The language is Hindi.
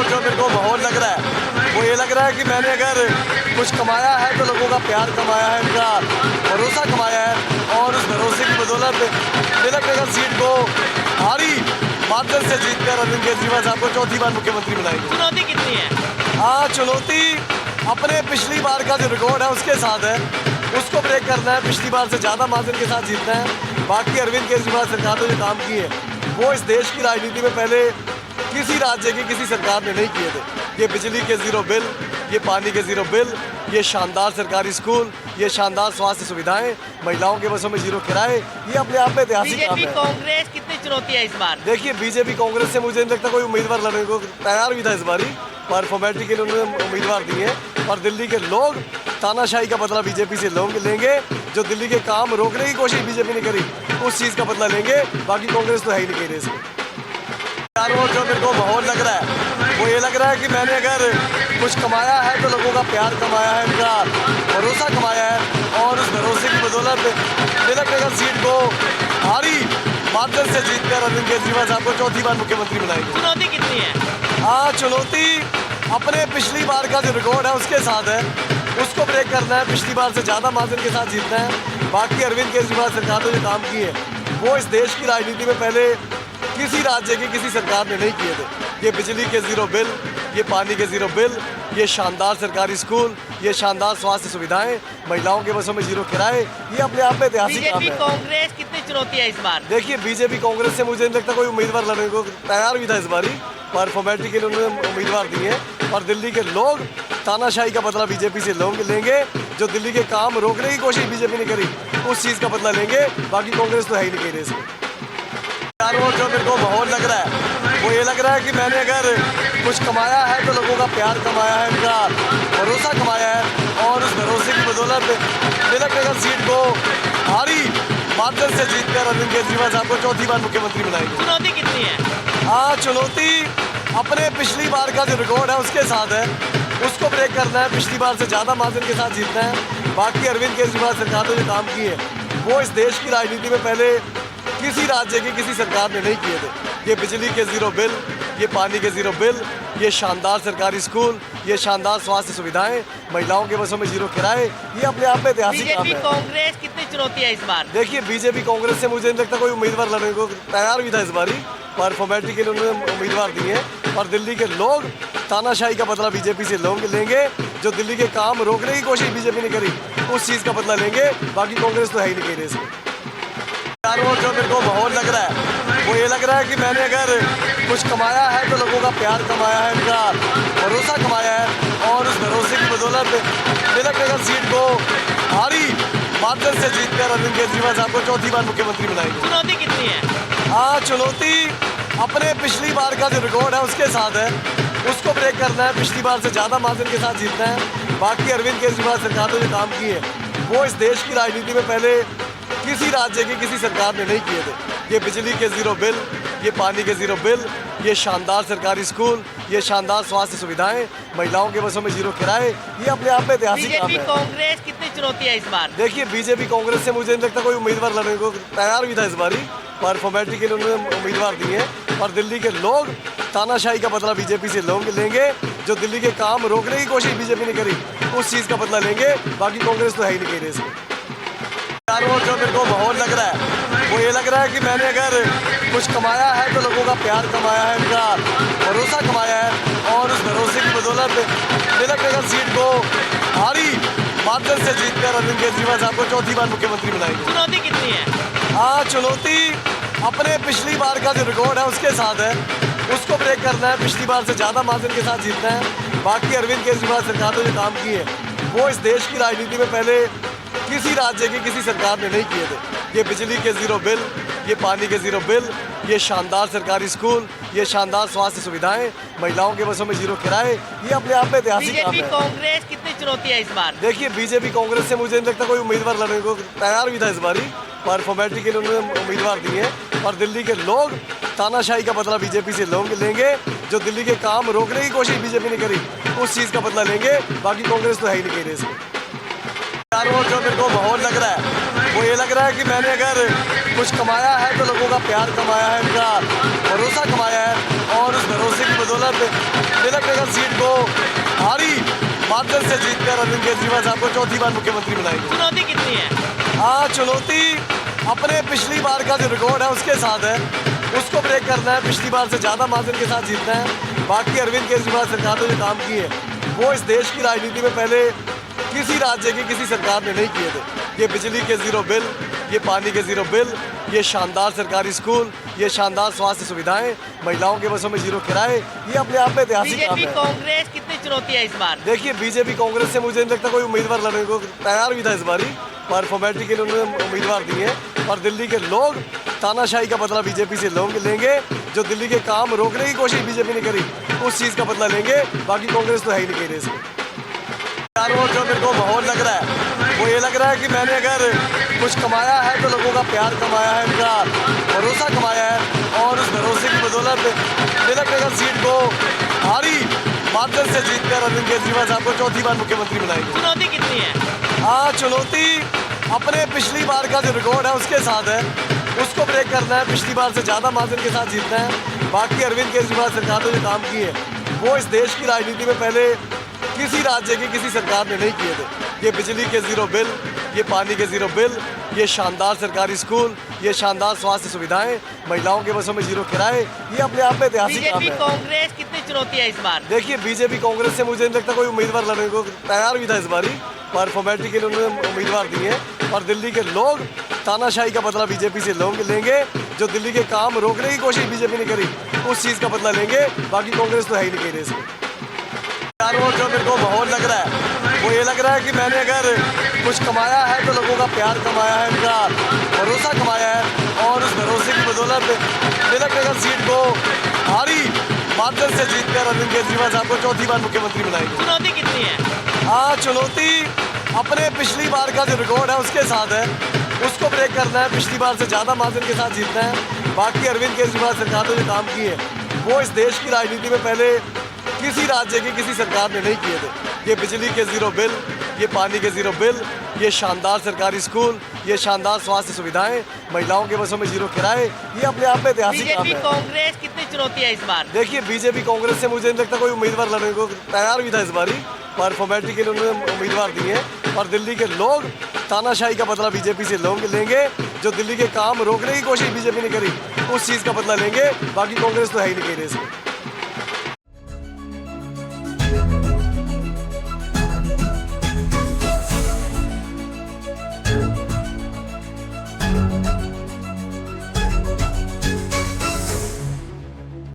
रोज जो मेरे को माहौल लग रहा है वो ये लग रहा है कि मैंने अगर कुछ कमाया है तो लोगों का प्यार कमाया है, उनका भरोसा कमाया है और उस भरोसे की बदौलत तिलक नगर सीट को भारी मार्जिन से जीतकर अरविंद केजरीवाल साहब को चौथी बार मुख्यमंत्री बनाएंगे। चुनौती कितनी है? हाँ, चुनौती अपने पिछली बार का जो रिकॉर्ड है उसके साथ है, उसको ब्रेक करना है, पिछली बार से ज़्यादा मार्जिन के साथ जीतना है। बाकी अरविंद केजरीवाल सरकार ने जो काम किए वो इस देश की राजनीति में पहले किसी राज्य की किसी सरकार ने नहीं किए थे। ये बिजली के ज़ीरो बिल, ये पानी के ज़ीरो बिल, ये शानदार सरकारी स्कूल, ये शानदार स्वास्थ्य सुविधाएं, महिलाओं के बसों में जीरो किराए, ये अपने आप में ऐतिहासिक काम है। बीजेपी कांग्रेस कितनी चुनौती है इस बार? देखिए, बीजेपी कांग्रेस से मुझे नहीं लगता कोई उम्मीदवार लड़ने को तैयार भी था इस बारी, पर फॉर्मेलिटी के लिए उन्होंने उम्मीदवार दिए हैं और दिल्ली के लोग तानाशाही का बदला बीजेपी से लेंगे। जो दिल्ली के काम रोकने की कोशिश बीजेपी ने करी उस चीज़ का बदला लेंगे। बाकी कांग्रेस तो है ही नहीं कही इसमें। चारों ओर जो मेरे को माहौल लग रहा है वो ये लग रहा है कि मैंने अगर कुछ कमाया है तो लोगों का प्यार कमाया है, उनका भरोसा कमाया है और उस भरोसे की बदौलत तिलक नगर सीट को भारी मार्जिन से जीतकर अरविंद केजरीवाल साहब को चौथी बार मुख्यमंत्री बनाएंगे। चुनौती कितनी है? हाँ, चुनौती अपने पिछली बार का जो रिकॉर्ड है उसके साथ है, उसको ब्रेक करना है, पिछली बार से ज़्यादा मार्जिन के साथ जीतना है। बाकी अरविंद केजरीवाल सरकार ने जो काम किए वो इस देश की राजनीति में पहले किसी राज्य की किसी सरकार ने नहीं किए थे। ये बिजली के ज़ीरो बिल, ये पानी के ज़ीरो बिल, ये शानदार सरकारी स्कूल, ये शानदार स्वास्थ्य सुविधाएं, महिलाओं के बसों में जीरो किराए, ये अपने आप में ऐतिहासिक काम है। बीजेपी कांग्रेस कितनी चुनौती है इस बार? देखिए, बीजेपी कांग्रेस से मुझे नहीं लगता कोई उम्मीदवार लड़ने को तैयार भी था इस बारी, पर फॉर्मेलिटी के लिए उन्होंने उम्मीदवार दिए हैं और दिल्ली के लोग तानाशाही का बदला बीजेपी से लेंगे। जो दिल्ली के काम रोकने की कोशिश बीजेपी ने करी उस चीज़ का बदला लेंगे। बाकी कांग्रेस तो है ही नहीं कही इसमें। चारों ओर जो मेरे को माहौल लग रहा है वो ये लग रहा है कि मैंने अगर कुछ कमाया है तो लोगों का प्यार कमाया है, उनका भरोसा कमाया है और उस भरोसे की बदौलत तिलक नगर सीट को भारी मार्जिन से जीतकर अरविंद केजरीवाल साहब को चौथी बार मुख्यमंत्री बनाएंगे। चुनौती कितनी है? हाँ, चुनौती अपने पिछली बार का जो रिकॉर्ड है उसके साथ है, उसको ब्रेक करना है, पिछली बार से ज़्यादा मार्जिन के साथ जीतना है। बाकी अरविंद केजरीवाल सरकार ने जो काम किए वो इस देश की राजनीति में पहले किसी राज्य की किसी सरकार ने नहीं किए थे। ये बिजली के ज़ीरो बिल, ये पानी के ज़ीरो बिल, ये शानदार सरकारी स्कूल, ये शानदार स्वास्थ्य सुविधाएं, महिलाओं के बसों में जीरो किराए, ये अपने आप में ऐतिहासिक काम है। बीजेपी कांग्रेस कितनी चुनौती है इस बार? देखिए, बीजेपी कांग्रेस से मुझे नहीं लगता कोई उम्मीदवार लड़ने को तैयार भी था इस बारी, पर फॉर्मेलिटी के लिए उन्होंने उम्मीदवार दिए हैं और दिल्ली के लोग तानाशाही का बदला बीजेपी से लेंगे। जो दिल्ली के काम रोकने की कोशिश बीजेपी ने करी उस चीज़ का बदला लेंगे। बाकी कांग्रेस तो है ही नहीं कही इसमें। चारों ओर जो मेरे को माहौल लग रहा है वो ये लग रहा है कि मैंने अगर कुछ कमाया है तो लोगों का प्यार कमाया है, उनका भरोसा कमाया है और उस भरोसे की बदौलत तिलक नगर सीट को भारी मार्जिन से जीतकर अरविंद केजरीवाल साहब को चौथी बार मुख्यमंत्री बनाएंगे। चुनौती कितनी है? हाँ, चुनौती अपने पिछली बार का जो रिकॉर्ड है उसके साथ है, उसको ब्रेक करना है, पिछली बार से ज़्यादा मार्जिन के साथ जीतना है। बाकी अरविंद केजरीवाल सरकार ने जो काम किए वो इस देश की राजनीति में पहले किसी राज्य की किसी सरकार ने नहीं किए थे। ये बिजली के ज़ीरो बिल, ये पानी के ज़ीरो बिल, ये शानदार सरकारी स्कूल, ये शानदार स्वास्थ्य सुविधाएं, महिलाओं के बसों में जीरो किराए, ये अपने आप में ऐतिहासिक काम है। बीजेपी कांग्रेस कितनी चुनौती है इस बार? देखिए, बीजेपी कांग्रेस से मुझे नहीं लगता कोई उम्मीदवार लड़ने को तैयार भी था इस बारी, पर फॉर्मेलिटी के लिए उन्होंने उम्मीदवार दिए हैं और दिल्ली के लोग तानाशाही का बदला बीजेपी से लेंगे। जो दिल्ली के काम रोकने की कोशिश बीजेपी ने करी उस चीज़ का बदला लेंगे। बाकी कांग्रेस तो है ही नहीं कही इसमें। चारों ओर जो मेरे को माहौल लग रहा है वो ये लग रहा है कि मैंने अगर कुछ कमाया है तो लोगों का प्यार कमाया है, उनका भरोसा कमाया है और उस भरोसे की बदौलत तिलक नगर सीट को भारी मार्जिन से जीतकर अरविंद केजरीवाल साहब को चौथी बार मुख्यमंत्री बनाएंगे। चुनौती कितनी है? हाँ, चुनौती अपने पिछली बार का जो रिकॉर्ड है उसके साथ है, उसको ब्रेक करना है, पिछली बार से ज़्यादा मार्जिन के साथ जीतना है। बाकी अरविंद केजरीवाल सरकार ने जो काम किए वो इस देश की राजनीति में पहले किसी राज्य की किसी सरकार ने नहीं किए थे। ये बिजली के ज़ीरो बिल, ये पानी के ज़ीरो बिल, ये शानदार सरकारी स्कूल, ये शानदार स्वास्थ्य सुविधाएं, महिलाओं के बसों में जीरो किराए, ये अपने आप में ऐतिहासिक काम बीजेपी है। कांग्रेस कितनी चुनौती है इस बार? देखिए, बीजेपी कांग्रेस से मुझे नहीं लगता कोई उम्मीदवार लड़ने को तैयार भी था इस बारी, पर फॉर्मेलिटी के लिए उन्होंने उम्मीदवार दिए हैं और दिल्ली के लोग तानाशाही का बदला बीजेपी से लेंगे। जो दिल्ली के काम रोकने की कोशिश बीजेपी ने करी उस चीज़ का बदला लेंगे। बाकी कांग्रेस तो है ही नहीं कही इसमें। चारों ओर जो मेरे को माहौल लग रहा है वो ये लग रहा है कि मैंने अगर कुछ कमाया है तो लोगों का प्यार कमाया है, उनका भरोसा कमाया है और उस भरोसे की बदौलत तिलक नगर सीट को भारी मार्जिन से जीतकर अरविंद केजरीवाल साहब को चौथी बार मुख्यमंत्री बनाएंगे। चुनौती कितनी है? हाँ, चुनौती अपने पिछली बार का जो रिकॉर्ड है उसके साथ है, उसको ब्रेक करना है, पिछली बार से ज़्यादा मार्जिन के साथ जीतना है। बाकी अरविंद केजरीवाल सरकार ने जो काम किए वो इस देश की राजनीति में पहले किसी राज्य की किसी सरकार ने नहीं किए थे। ये बिजली के ज़ीरो बिल, ये पानी के ज़ीरो बिल, ये शानदार सरकारी स्कूल, ये शानदार स्वास्थ्य सुविधाएं, महिलाओं के बसों में जीरो किराए, ये अपने आप में ऐतिहासिक काम बीजेपी है। कांग्रेस कितनी चुनौती है इस बार? देखिए, बीजेपी कांग्रेस से मुझे नहीं लगता कोई उम्मीदवार लड़ने को तैयार भी था इस बारी, पर फॉर्मेलिटी के लिए उन्होंने उम्मीदवार दिए हैं और दिल्ली के लोग तानाशाही का बदला बीजेपी से लेंगे। जो दिल्ली के काम रोकने की कोशिश बीजेपी ने करी उस चीज़ का बदला लेंगे। बाकी कांग्रेस तो है ही नहीं कहीं रेस में। चारों ओर जो मेरे को माहौल लग रहा है वो ये लग रहा है कि मैंने अगर कुछ कमाया है तो लोगों का प्यार कमाया है, उनका भरोसा कमाया है और उस भरोसे की बदौलत तिलक नगर सीट को भारी मार्जिन से जीतकर अरविंद केजरीवाल साहब को चौथी बार मुख्यमंत्री बनाएंगे। चुनौती कितनी है? हाँ, चुनौती अपने पिछली बार का जो रिकॉर्ड है उसके साथ है, उसको ब्रेक करना है, पिछली बार से ज़्यादा मार्जिन के साथ जीतना है। बाकी अरविंद केजरीवाल सरकार ने जो काम किए वो इस देश की राजनीति में पहले किसी राज्य की किसी सरकार ने नहीं किए थे। ये बिजली के ज़ीरो बिल, ये पानी के ज़ीरो बिल, ये शानदार सरकारी स्कूल, ये शानदार स्वास्थ्य सुविधाएं, महिलाओं के बसों में जीरो किराए, ये अपने आप में ऐतिहासिक काम बीजेपी है। कांग्रेस कितनी चुनौती है इस बार? देखिए, बीजेपी कांग्रेस से मुझे नहीं लगता कोई उम्मीदवार लड़ने को तैयार भी था इस बारी, पर फॉर्मेलिटी के लिए उन्होंने उम्मीदवार दिए हैं और दिल्ली के लोग तानाशाही का बदला बीजेपी से लेंगे। जो दिल्ली के काम रोकने की कोशिश बीजेपी ने करी उस चीज़ का बदला लेंगे। बाकी कांग्रेस तो है ही नहीं कहीं रेस में। चारों ओर जो मेरे को माहौल लग रहा है वो ये लग रहा है कि मैंने अगर कुछ कमाया है तो लोगों का प्यार कमाया है, उनका भरोसा कमाया है और उस भरोसे की बदौलत तिलक नगर सीट को भारी मार्जिन से जीतकर अरविंद केजरीवाल साहब को चौथी बार मुख्यमंत्री बनाएंगे। चुनौती कितनी है? हाँ, चुनौती अपने पिछली बार का जो रिकॉर्ड है उसके साथ है, उसको ब्रेक करना है, पिछली बार से ज़्यादा मार्जिन के साथ जीतना है। बाकी अरविंद केजरीवाल सरकार ने जो काम किए वो इस देश की राजनीति में पहले किसी राज्य की किसी सरकार ने नहीं किए थे। ये बिजली के ज़ीरो बिल, ये पानी के ज़ीरो बिल, ये शानदार सरकारी स्कूल, ये शानदार स्वास्थ्य सुविधाएं, महिलाओं के बसों में जीरो किराए, ये अपने आप में ऐतिहासिक काम बीजेपी है। कांग्रेस कितनी चुनौती है इस बार? देखिए, बीजेपी कांग्रेस से मुझे नहीं लगता कोई उम्मीदवार लड़ने को तैयार भी था इस बारी, पर फॉर्मेलिटी के लिए उन्होंने उम्मीदवार दिए हैं और दिल्ली के लोग तानाशाही का बदला बीजेपी से लेंगे। जो दिल्ली के काम रोकने की कोशिश बीजेपी ने करी उस चीज़ का बदला लेंगे। बाकी कांग्रेस तो है ही नहीं कहीं रेस में।